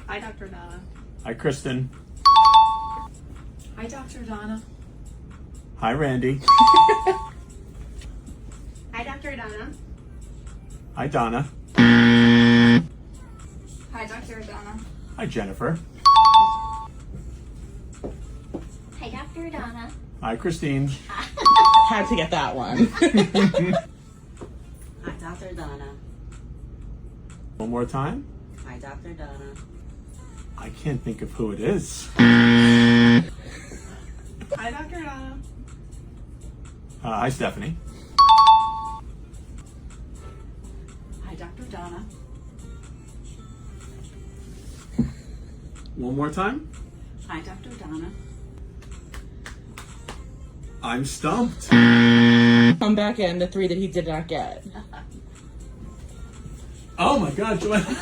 Hi, Dr. Addona. Hi, Kristen. Hi, Dr. Addona. Hi, Randy. Hi, Dr. Addona. Hi, Donna. Hi, Dr. Addona. Hi, Jennifer. Hi, Dr. Addona. Hi, Christine. Had to get that one. Hi, Dr. Addona. One more time. Hi, Dr. Addona. I can't think of who it is. Hi, Dr. Addona. Hi, Stephanie. Hi, Dr. Addona. One more time. Hi, Dr. Addona. I'm stumped. Come back in the 3 that he did not get. Oh my God, Joanna.